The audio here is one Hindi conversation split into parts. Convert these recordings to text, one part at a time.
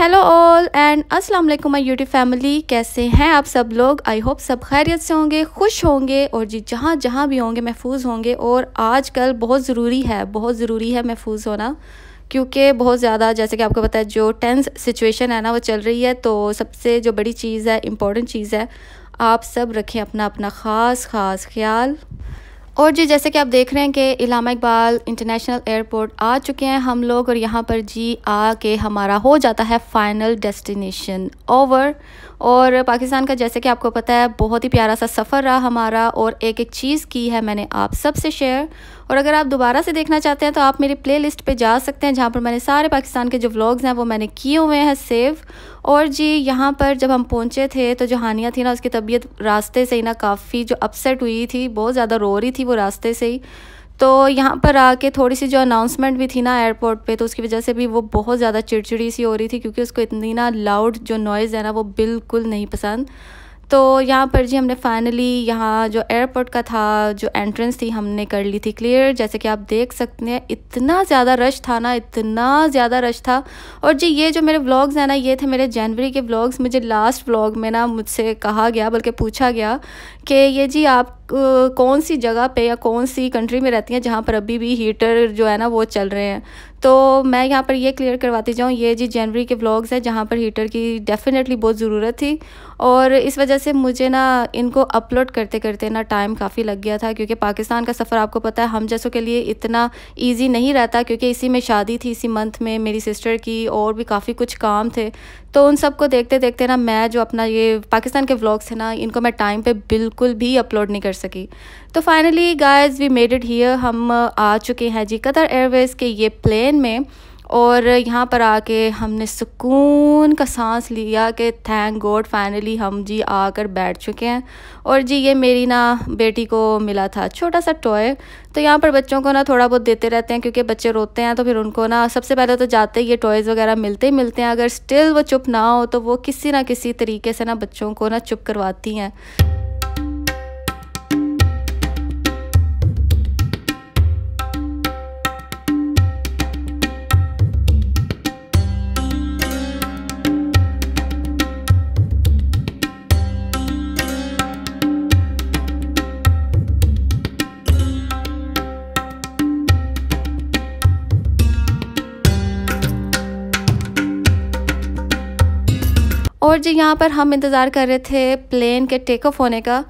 हेलो ऑल एंड अस्सलाम वालेकुम माय यूट्यूब फैमिली। कैसे हैं आप सब लोग? आई होप सब खैरियत से होंगे, खुश होंगे और जी जहाँ जहाँ भी होंगे महफूज होंगे। और आजकल बहुत ज़रूरी है महफूज होना, क्योंकि बहुत ज़्यादा जैसे कि आपको पता है जो टेंस सिचुएशन है ना वो चल रही है। तो सबसे जो बड़ी चीज़ है, इम्पॉर्टेंट चीज़ है, आप सब रखें अपना अपना ख़ास ख्याल। और जी जैसे कि आप देख रहे हैं कि इलामा इकबाल इंटरनेशनल एयरपोर्ट आ चुके हैं हम लोग, और यहाँ पर जी आके हमारा हो जाता है फ़ाइनल डेस्टिनेशन ओवर। और पाकिस्तान का जैसे कि आपको पता है बहुत ही प्यारा सा सफ़र रहा हमारा, और एक एक चीज़ की है मैंने आप सब से शेयर। और अगर आप दोबारा से देखना चाहते हैं तो आप मेरी प्लेलिस्ट पे जा सकते हैं, जहाँ पर मैंने सारे पाकिस्तान के जो व्लॉग्स हैं वो मैंने किए हुए हैं सेव। और जी यहाँ पर जब हम पहुँचे थे तो जो हानिया थी ना, उसकी तबीयत रास्ते से ही ना काफ़ी जो अपसेट हुई थी, बहुत ज़्यादा रो रही थी वो रास्ते से ही। तो यहाँ पर आके थोड़ी सी जो अनाउंसमेंट भी थी ना एयरपोर्ट पे, तो उसकी वजह से भी वो बहुत ज़्यादा चिड़चिड़ी सी हो रही थी, क्योंकि उसको इतनी ना लाउड जो नॉइज़ है ना वो बिल्कुल नहीं पसंद। तो यहाँ पर जी हमने फाइनली यहाँ जो एयरपोर्ट का था जो एंट्रेंस थी हमने कर ली थी क्लियर। जैसे कि आप देख सकते हैं इतना ज़्यादा रश था ना, इतना ज़्यादा रश था। और जी ये जो मेरे व्लॉग्स हैं ना, ये थे मेरे जनवरी के व्लॉग्स। मुझे लास्ट व्लॉग में ना मुझसे कहा गया, बल्कि पूछा गया कि ये जी आप कौन सी जगह पे या कौन सी कंट्री में रहती हैं जहाँ पर अभी भी हीटर जो है ना वो चल रहे हैं। तो मैं यहाँ पर ये क्लियर करवाती जाऊँ, ये जी जनवरी के व्लॉग्स हैं जहाँ पर हीटर की डेफ़िनेटली बहुत ज़रूरत थी। और इस वजह से मुझे ना इनको अपलोड करते करते ना टाइम काफ़ी लग गया था, क्योंकि पाकिस्तान का सफ़र आपको पता है हम जैसों के लिए इतना इजी नहीं रहता, क्योंकि इसी में शादी थी, इसी मंथ में मेरी सिस्टर की, और भी काफ़ी कुछ काम थे। तो उन सब को देखते देखते ना मैं जो अपना ये पाकिस्तान के व्लॉग्स थे ना, इनको मैं टाइम पे बिल्कुल भी अपलोड नहीं कर सकी। तो finally guys we made it here, हम आ चुके हैं जी कतर एयरवेज़ के ये प्लेन में। और यहाँ पर आके हमने सुकून का सांस लिया कि थैंक गॉड फाइनली हम जी आकर बैठ चुके हैं। और जी ये मेरी ना बेटी को मिला था छोटा सा टॉय। तो यहाँ पर बच्चों को ना थोड़ा बहुत देते रहते हैं, क्योंकि बच्चे रोते हैं तो फिर उनको ना सबसे पहले तो जाते ही ये टॉयज़ वगैरह मिलते ही मिलते हैं। अगर स्टिल वो चुप ना हो तो वो किसी ना किसी तरीके से ना बच्चों को ना चुप करवाती हैं। और जी यहाँ पर हम इंतज़ार कर रहे थे प्लेन के टेक ऑफ होने का।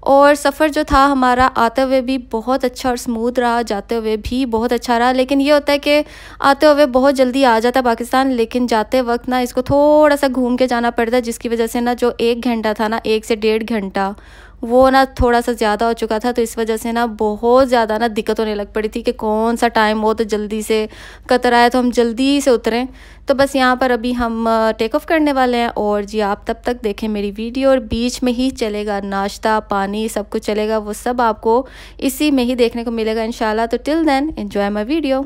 और सफ़र जो था हमारा आते हुए भी बहुत अच्छा और स्मूथ रहा, जाते हुए भी बहुत अच्छा रहा। लेकिन ये होता है कि आते हुए बहुत जल्दी आ जाता है पाकिस्तान, लेकिन जाते वक्त ना इसको थोड़ा सा घूम के जाना पड़ता है, जिसकी वजह से ना जो 1 घंटा था ना, 1 से 1.5 घंटा, वो ना थोड़ा सा ज़्यादा हो चुका था। तो इस वजह से ना बहुत ज़्यादा ना दिक्कत होने लग पड़ी थी कि कौन सा टाइम हो तो जल्दी से कतर आए तो हम जल्दी से उतरें। तो बस यहाँ पर अभी हम टेक ऑफ करने वाले हैं। और जी आप तब तक देखें मेरी वीडियो, और बीच में ही चलेगा नाश्ता पानी, सब कुछ चलेगा, वो सब आपको इसी में ही देखने को मिलेगा इंशाल्लाह। तो till then enjoy my video.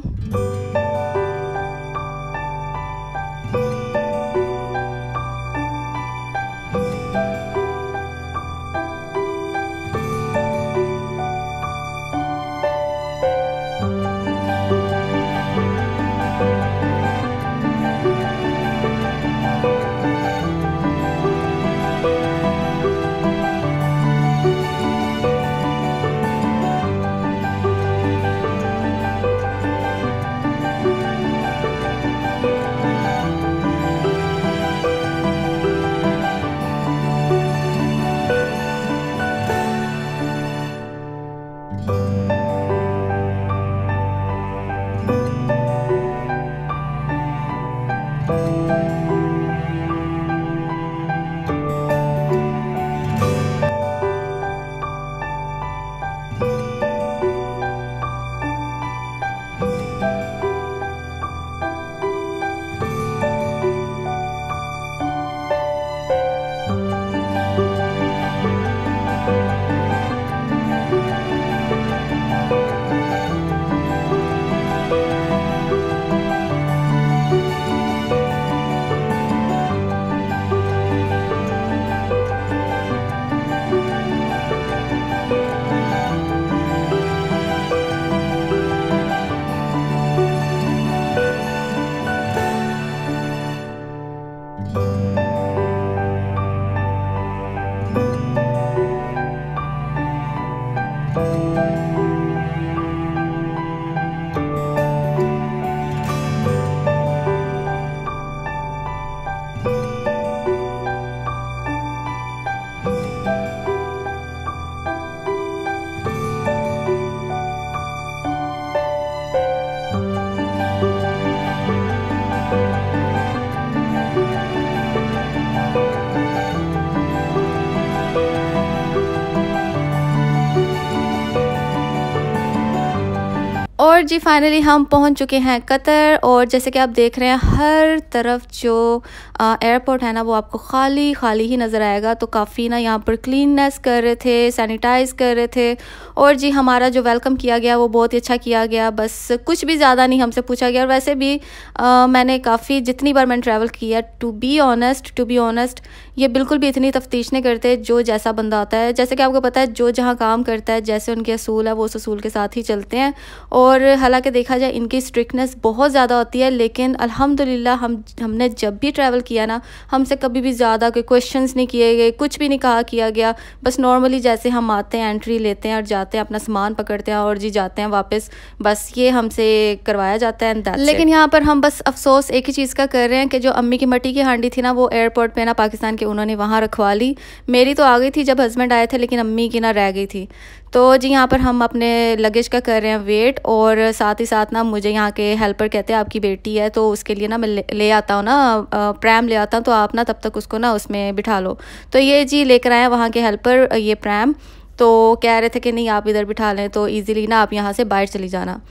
और जी फाइनली हम पहुंच चुके हैं कतर। और जैसे कि आप देख रहे हैं हर तरफ जो एयरपोर्ट है ना वो आपको खाली खाली ही नज़र आएगा। तो काफ़ी ना यहाँ पर क्लीननेस कर रहे थे, सैनिटाइज़ कर रहे थे। और जी हमारा जो वेलकम किया गया वो बहुत ही अच्छा किया गया, बस कुछ भी ज़्यादा नहीं हमसे पूछा गया। और वैसे भी मैंने काफ़ी जितनी बार मैंने ट्रैवल किया, टू बी ऑनेस्ट ये बिल्कुल भी इतनी तफ्तीश नहीं करते। जो जैसा बंदा आता है, जैसे कि आपको पता है जो जहाँ काम करता है, जैसे उनके असूल है वो उस असूल के साथ ही चलते हैं। और हालांकि देखा जाए इनकी स्ट्रिक्टनेस बहुत ज़्यादा होती है, लेकिन अल्हम्दुलिल्लाह हमने जब भी ट्रैवल किया ना, हमसे कभी भी ज़्यादा कोई क्वेश्चंस नहीं किए गए, कुछ भी नहीं कहा किया गया। बस नॉर्मली जैसे हम आते हैं, एंट्री लेते हैं और जाते हैं, अपना सामान पकड़ते हैं और जी जाते हैं वापस, बस ये हमसे करवाया जाता है। लेकिन यहाँ पर हम बस अफसोस एक ही चीज़ का कर रहे हैं कि जो अम्मी की मट्टी की हांडी थी ना वो एयरपोर्ट पे ना पाकिस्तान के उन्होंने वहाँ रखवा ली। मेरी तो आ गई थी जब हस्बैंड आए थे, लेकिन अम्मी की ना रह गई थी। तो जी यहाँ पर हम अपने लगेज का कर रहे हैं वेट। और साथ ही साथ ना मुझे यहाँ के हेल्पर कहते हैं आपकी बेटी है तो उसके लिए ना मैं ले आता हूँ ना, प्रैम ले आता हूँ, तो आप ना तब तक उसको ना उसमें बिठा लो। तो ये जी लेकर आए वहाँ के हेल्पर ये प्रैम। तो कह रहे थे कि नहीं आप इधर बिठा लें तो ईज़िली ना आप यहाँ से बाहर चली जाना।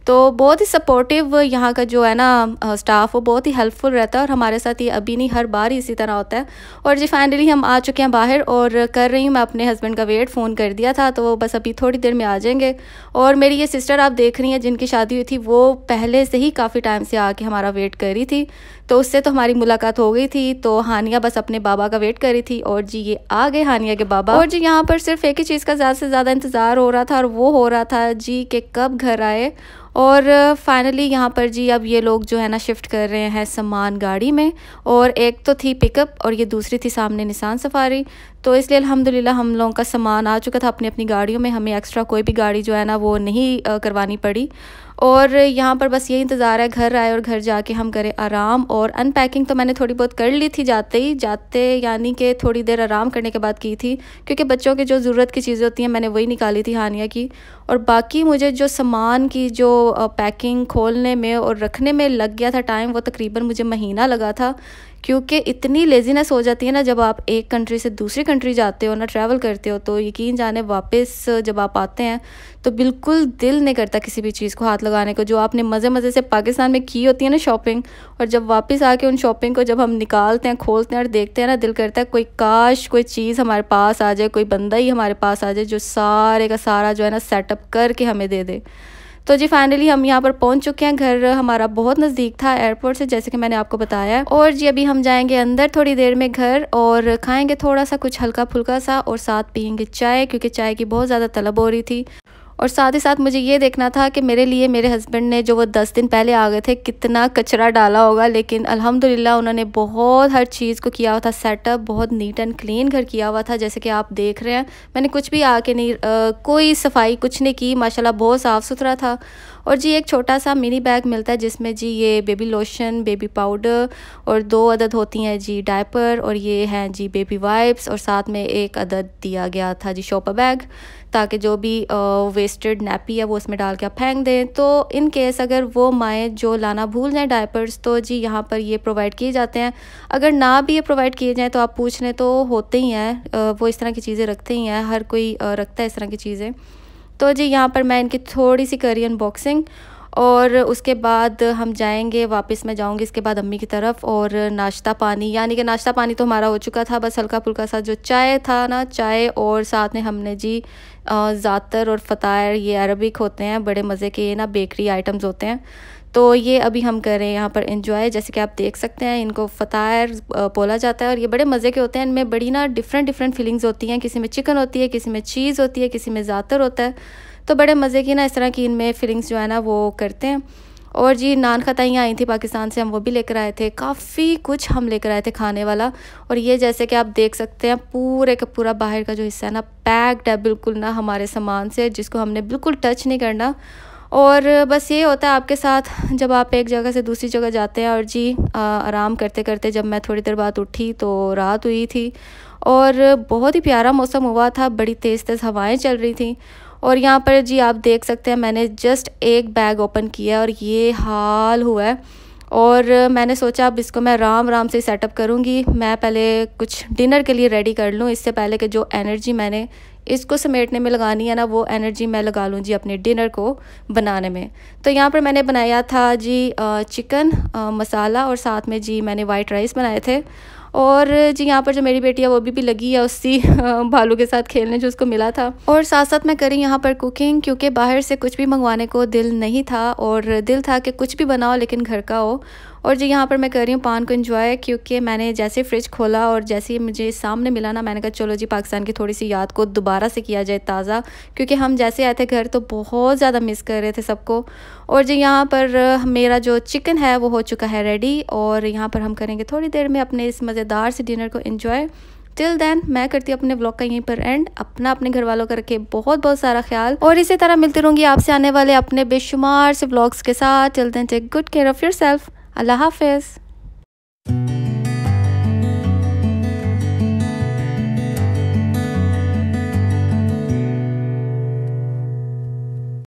तो बहुत ही सपोर्टिव यहाँ का जो है ना स्टाफ वो बहुत ही हेल्पफुल रहता है। और हमारे साथ ये अभी नहीं हर बार ही इसी तरह होता है। और जी फाइनली हम आ चुके हैं बाहर और कर रही हूँ मैं अपने हस्बैंड का वेट। फ़ोन कर दिया था तो वो बस अभी थोड़ी देर में आ जाएंगे। और मेरी ये सिस्टर आप देख रही हैं जिनकी शादी हुई थी, वो पहले से ही काफ़ी टाइम से आके हमारा वेट कर रही थी, तो उससे तो हमारी मुलाकात हो गई थी। तो हानिया बस अपने बाबा का वेट कर रही थी और जी ये आ गए हानिया के बाबा। और जी यहाँ पर सिर्फ एक ही चीज़ का ज़्यादा से ज़्यादा इंतज़ार हो रहा था और वो हो रहा था जी कि कब घर आए। और फाइनली यहाँ पर जी अब ये लोग जो है ना शिफ्ट कर रहे हैं सामान गाड़ी में। और एक तो थी पिकअप और ये दूसरी थी सामने निसान सफारी। तो इसलिए अल्हम्दुलिल्लाह हम लोगों का सामान आ चुका था अपनी अपनी गाड़ियों में, हमें एक्स्ट्रा कोई भी गाड़ी जो है ना वो नहीं करवानी पड़ी। और यहाँ पर बस यही इंतज़ार है घर आए और घर जाके हम करें आराम। और अनपैकिंग तो मैंने थोड़ी बहुत कर ली थी जाते यानी कि थोड़ी देर आराम करने के बाद की थी, क्योंकि बच्चों की जो ज़रूरत की चीज़ें होती हैं मैंने वही निकाली थी हानिया की। और बाकी मुझे जो सामान की जो पैकिंग खोलने में और रखने में लग गया था टाइम, वो तकरीबन मुझे महीना लगा था। क्योंकि इतनी लेज़ीनेस हो जाती है ना जब आप एक कंट्री से दूसरी कंट्री जाते हो ना, ट्रैवल करते हो, तो यकीन जाने वापस जब आप आते हैं तो बिल्कुल दिल नहीं करता किसी भी चीज़ को हाथ लगाने को, जो आपने मज़े मज़े से पाकिस्तान में की होती है ना शॉपिंग। और जब वापस आके उन शॉपिंग को जब हम निकालते हैं, खोलते हैं और देखते हैं ना, दिल करता है कोई काश कोई चीज़ हमारे पास आ जाए, कोई बंदा ही हमारे पास आ जाए जो सारे का सारा जो है ना सेटअप करके हमें दे दे। तो जी फाइनली हम यहाँ पर पहुँच चुके हैं। घर हमारा बहुत नज़दीक था एयरपोर्ट से, जैसे कि मैंने आपको बताया। और जी अभी हम जाएंगे अंदर थोड़ी देर में घर और खाएंगे थोड़ा सा कुछ हल्का फुल्का सा और साथ पियेंगे चाय, क्योंकि चाय की बहुत ज़्यादा तलब हो रही थी। और साथ ही साथ मुझे ये देखना था कि मेरे लिए मेरे हस्बैंड ने जो वो 10 दिन पहले आ गए थे कितना कचरा डाला होगा, लेकिन अल्हम्दुलिल्लाह उन्होंने बहुत हर चीज़ को किया हुआ था सेटअप, बहुत नीट एंड क्लीन घर किया हुआ था। जैसे कि आप देख रहे हैं मैंने कुछ भी आके नहीं कोई सफाई कुछ नहीं की, माशाल्लाह बहुत साफ़ सुथरा था। और जी एक छोटा सा मिनी बैग मिलता है जिसमें जी ये बेबी लोशन, बेबी पाउडर और 2 अदद होती हैं जी डायपर, और ये हैं जी बेबी वाइप्स, और साथ में 1 अदद दिया गया था जी शॉपर बैग, ताकि जो भी वेस्टेड नैपी है वो उसमें डाल के आप फेंक दें। तो इन केस अगर वो माएँ जो लाना भूल जाएँ डायपर्स, तो जी यहाँ पर ये प्रोवाइड किए जाते हैं। अगर ना भी ये प्रोवाइड किए जाएँ तो आप पूछ लें तो होते ही हैं, वो इस तरह की चीज़ें रखते ही हैं, हर कोई रखता है इस तरह की चीज़ें। तो जी यहाँ पर मैं इनकी थोड़ी सी करी अनबॉक्सिंग और उसके बाद हम जाएंगे वापस, मैं जाऊंगी इसके बाद अम्मी की तरफ। और नाश्ता पानी, यानी कि नाश्ता पानी तो हमारा हो चुका था, बस हल्का फुल्का सा जो चाय था ना, चाय और साथ में हमने जी ज़ातर और फ़तायर, ये अरबिक होते हैं, बड़े मज़े के ना बेकरी आइटम्स होते हैं, तो ये अभी हम करें यहाँ पर एंजॉय। जैसे कि आप देख सकते हैं इनको फ़तायर बोला जाता है और ये बड़े मज़े के होते हैं। इनमें बड़ी ना डिफरेंट फीलिंग्स होती हैं, किसी में चिकन होती है, किसी में चीज़ होती है, किसी में ज़ातर होता है, तो बड़े मज़े की ना इस तरह की इनमें फीलिंग्स जो है ना वो करते हैं। और जी नान खताइयाँ आई थी पाकिस्तान से, हम वो भी लेकर आए थे, काफ़ी कुछ हम लेकर आए थे खाने वाला। और ये जैसे कि आप देख सकते हैं पूरे का पूरा बाहर का जो हिस्सा है ना पैक्ड है बिल्कुल ना हमारे सामान से, जिसको हमने बिल्कुल टच नहीं करना। और बस ये होता है आपके साथ जब आप एक जगह से दूसरी जगह जाते हैं। और जी आराम करते करते जब मैं थोड़ी देर बाद उठी तो रात हुई थी और बहुत ही प्यारा मौसम हुआ था, बड़ी तेज़ हवाएं चल रही थी। और यहाँ पर जी आप देख सकते हैं मैंने जस्ट एक बैग ओपन किया और ये हाल हुआ है। और मैंने सोचा अब इसको मैं आराम से सेटअप करूँगी। मैं पहले कुछ डिनर के लिए रेडी कर लूँ, इससे पहले कि जो एनर्जी मैंने इसको समेटने में लगानी है ना, वो एनर्जी मैं लगा लूँ जी अपने डिनर को बनाने में। तो यहाँ पर मैंने बनाया था जी चिकन मसाला, और साथ में जी मैंने वाइट राइस बनाए थे। और जी यहाँ पर जो मेरी बेटी है वो भी लगी है उसी भालू के साथ खेलने जो उसको मिला था। और साथ साथ मैं करी यहाँ पर कुकिंग, क्योंकि बाहर से कुछ भी मंगवाने को दिल नहीं था, और दिल था कि कुछ भी बनाओ लेकिन घर का हो। और जी यहाँ पर मैं कर रही हूँ पान को एंजॉय, क्योंकि मैंने जैसे फ्रिज खोला और जैसे ही मुझे सामने मिला ना, मैंने कहा चलो जी पाकिस्तान की थोड़ी सी याद को दोबारा से किया जाए ताज़ा, क्योंकि हम जैसे आए थे घर तो बहुत ज़्यादा मिस कर रहे थे सबको। और जी यहाँ पर मेरा जो चिकन है वो हो चुका है रेडी, और यहाँ पर हम करेंगे थोड़ी देर में अपने इस मज़ेदार से डिनर को एंजॉय। टिल देन मैं करती हूँ अपने व्लॉग का यहीं पर एंड। अपने घर वालों का रखे बहुत सारा ख्याल, और इसी तरह मिलती रहूँगी आपसे आने वाले अपने बेशुमार से व्लॉग्स के साथ। Till then take good care of yourself. अल्लाह हाफिज़।